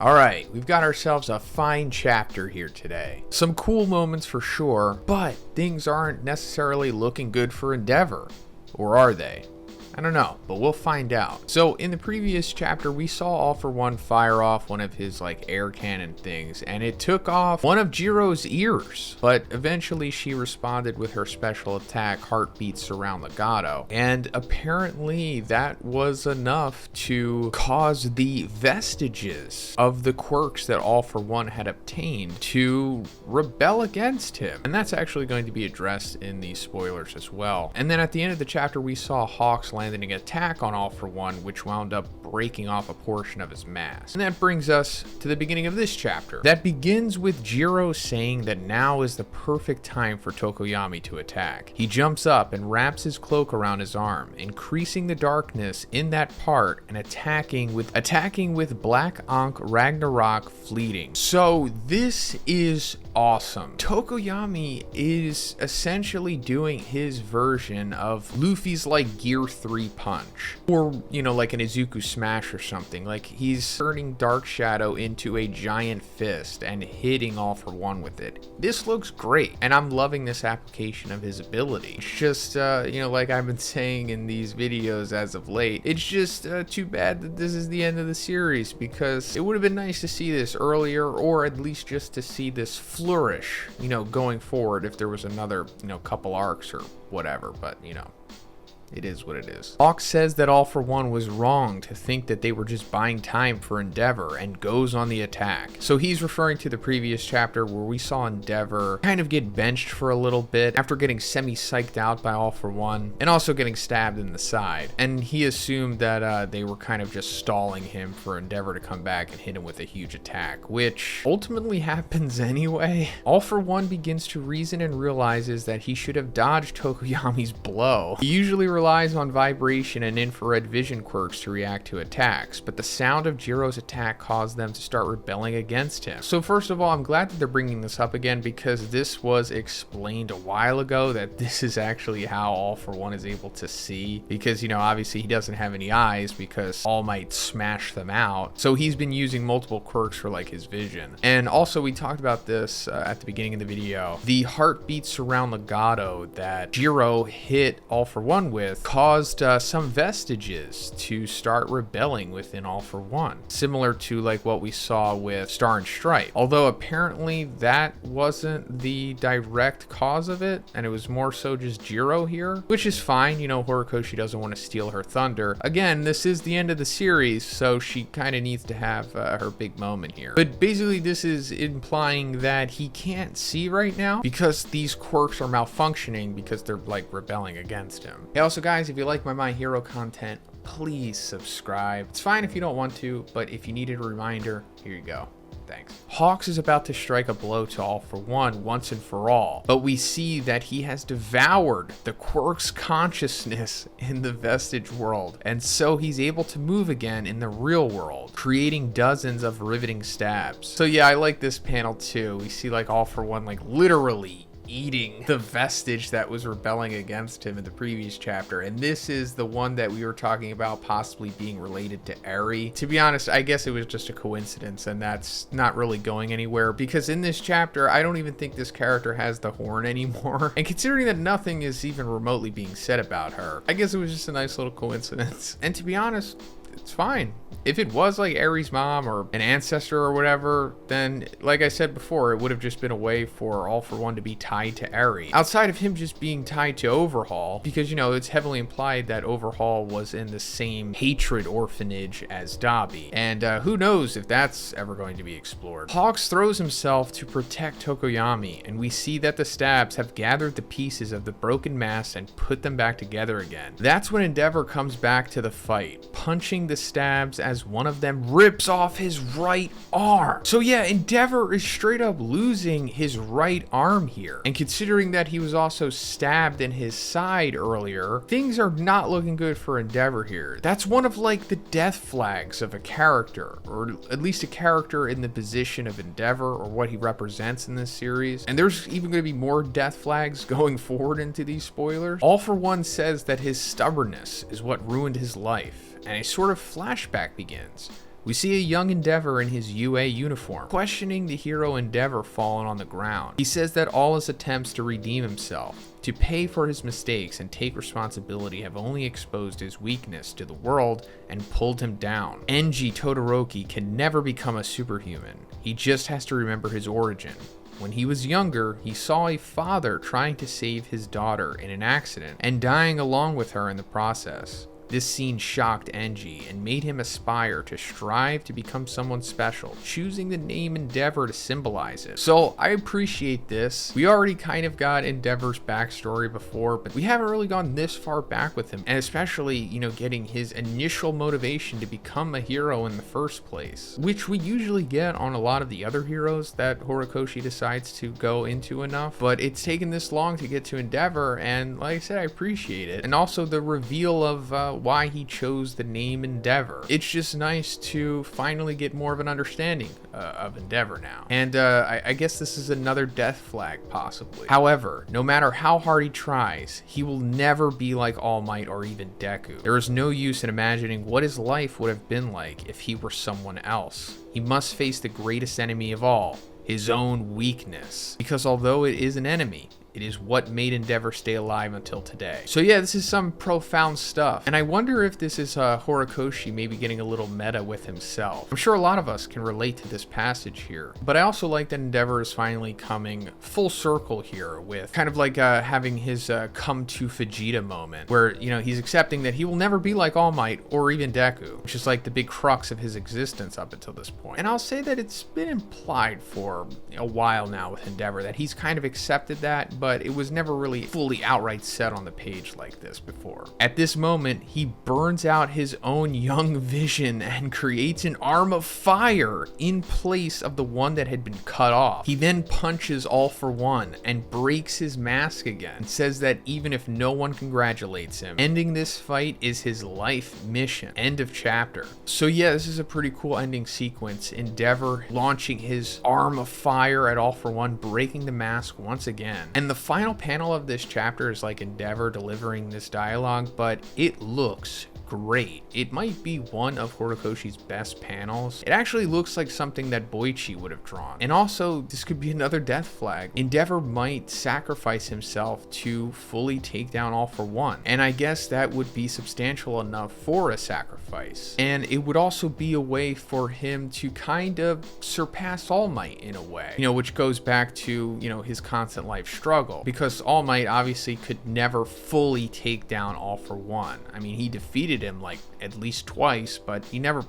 Alright, we've got ourselves a fine chapter here today. Some cool moments for sure, but things aren't necessarily looking good for Endeavor. Or are they? I don't know, but we'll find out. So in the previous chapter, we saw All For One fire off one of his air cannon things, and it took off one of Jiro's ears. But eventually she responded with her special attack, Heartbeat Surround Legato. And apparently that was enough to cause the vestiges of the quirks that All For One had obtained to rebel against him. And that's actually going to be addressed in the spoilers as well. And then at the end of the chapter, we saw Hawks landing an attack on All For One, which wound up breaking off a portion of his mask. And that brings us to the beginning of this chapter. That begins with Jiro saying that now is the perfect time for Tokoyami to attack. He jumps up and wraps his cloak around his arm, increasing the darkness in that part and attacking with Black Ankh Ragnarok fleeting. So this is awesome. Tokoyami is essentially doing his version of Luffy's Gear 3 punch, or like an Izuku smash or something. He's turning Dark Shadow into a giant fist and hitting All For One with it. This looks great, and I'm loving this application of his ability. It's just like I've been saying in these videos as of late, it's just too bad that this is the end of the series, because it would have been nice to see this earlier, or at least just to see this flourish going forward if there was another couple arcs or whatever. But it is what it is. Hawk says that All For One was wrong to think that they were just buying time for Endeavor and goes on the attack. So he's referring to the previous chapter where we saw Endeavor kind of get benched for a little bit after getting semi-psyched out by All For One and also getting stabbed in the side. And he assumed that they were kind of just stalling him for Endeavor to come back and hit him with a huge attack, which ultimately happens anyway. All For One begins to reason and realizes that he should have dodged Tokoyami's blow. He usually relies on vibration and infrared vision quirks to react to attacks, but the sound of Jiro's attack caused them to start rebelling against him. So first of all, I'm glad that they're bringing this up again, because this was explained a while ago that this is actually how All For One is able to see, because obviously he doesn't have any eyes because All Might smashed them out. So he's been using multiple quirks for his vision. And also we talked about this at the beginning of the video. The Heartbeat Surround Legato that Jiro hit All For One with caused some vestiges to start rebelling within All For One, similar to what we saw with Star and Stripe, although apparently that wasn't the direct cause of it, and it was more so just Jiro here, which is fine. Horikoshi doesn't want to steal her thunder. Again, this is the end of the series, so she kind of needs to have her big moment here. But basically this is implying that he can't see right now because these quirks are malfunctioning because they're rebelling against him. Hey, also guys, if you like my Hero content, please subscribe. It's fine if you don't want to, but if you needed a reminder, here you go. Thanks. Hawks is about to strike a blow to All For One once and for all, but we see that he has devoured the quirk's consciousness in the vestige world, and so he's able to move again in the real world, creating dozens of riveting stabs. So yeah, I like this panel too. We see All For One literally eating the vestige that was rebelling against him in the previous chapter, and this is the one that we were talking about possibly being related to Eri. To be honest, I guess it was just a coincidence, and that's not really going anywhere, because in this chapter I don't even think this character has the horn anymore, and considering that nothing is even remotely being said about her, I guess it was just a nice little coincidence. And to be honest, it's fine. If it was Eri's mom or an ancestor or whatever, then like I said before, it would have just been a way for All For One to be tied to Eri, outside of him just being tied to Overhaul, because it's heavily implied that Overhaul was in the same hatred orphanage as Dabi, and who knows if that's ever going to be explored. Hawks throws himself to protect Tokoyami, and we see that the stabs have gathered the pieces of the broken mass and put them back together again. That's when Endeavor comes back to the fight, punching the stabs as one of them rips off his right arm. So yeah, Endeavor is straight up losing his right arm here, and considering that he was also stabbed in his side earlier, things are not looking good for Endeavor here. That's one of the death flags of a character, or at least a character in the position of Endeavor or what he represents in this series. And there's even going to be more death flags going forward into these spoilers. All For One says that his stubbornness is what ruined his life, and a sort of flashback begins. We see a young Endeavor in his UA uniform, questioning the hero Endeavor fallen on the ground. He says that all his attempts to redeem himself, to pay for his mistakes and take responsibility, have only exposed his weakness to the world and pulled him down. Enji Todoroki can never become a superhuman. He just has to remember his origin. When he was younger, he saw a father trying to save his daughter in an accident and dying along with her in the process. This scene shocked Enji and made him aspire to strive to become someone special, choosing the name Endeavor to symbolize it. So I appreciate this. We already kind of got Endeavor's backstory before, but we haven't really gone this far back with him, and especially, getting his initial motivation to become a hero in the first place, which we usually get on a lot of the other heroes that Horikoshi decides to go into enough, but it's taken this long to get to Endeavor, and like I said, I appreciate it. And also the reveal of why he chose the name Endeavor. It's just nice to finally get more of an understanding of Endeavor now. And I guess this is another death flag, possibly. However, no matter how hard he tries, he will never be like All Might or even Deku. There is no use in imagining what his life would have been like if he were someone else. He must face the greatest enemy of all, his own weakness. Because although it is an enemy, it is what made Endeavor stay alive until today. So yeah, this is some profound stuff. And I wonder if this is Horikoshi maybe getting a little meta with himself. I'm sure a lot of us can relate to this passage here. But I also like that Endeavor is finally coming full circle here with kind of like having his come to Vegeta moment where, he's accepting that he will never be like All Might or even Deku, which is like the big crux of his existence up until this point. And I'll say that it's been implied for a while now with Endeavor that he's kind of accepted that, but it was never really fully outright said on the page like this before. At this moment, he burns out his own young vision and creates an arm of fire in place of the one that had been cut off. He then punches All for One and breaks his mask again and says that even if no one congratulates him, ending this fight is his life mission. End of chapter. So yeah, this is a pretty cool ending sequence. Endeavor launching his arm of fire at All for One, breaking the mask once again. And the final panel of this chapter is like Endeavor delivering this dialogue, but it looks great. It might be one of Horikoshi's best panels. It actually looks like something that Boichi would have drawn. And also, this could be another death flag. Endeavor might sacrifice himself to fully take down All for One. And I guess that would be substantial enough for a sacrifice. And it would also be a way for him to kind of surpass All Might in a way, which goes back to, his constant life struggle. Because All Might obviously could never fully take down All for One. I mean, he defeated him like at least twice, but he never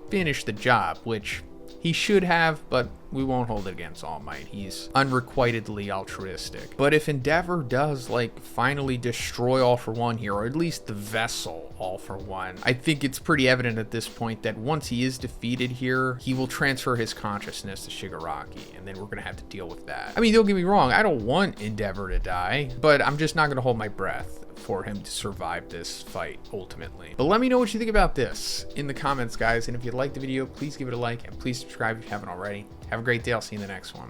finished the job, which he should have, but we won't hold it against All Might. He's unrequitedly altruistic. But if Endeavor does finally destroy All for One here, or at least the vessel All for One, I think it's pretty evident at this point that once he is defeated here, he will transfer his consciousness to Shigaraki, and then we're gonna have to deal with that. I mean, don't get me wrong, I don't want Endeavor to die, but I'm just not gonna hold my breath for him to survive this fight ultimately. But let me know what you think about this in the comments, guys, and if you liked the video, please give it a like and please subscribe if you haven't already. Have a great day. I'll see you in the next one.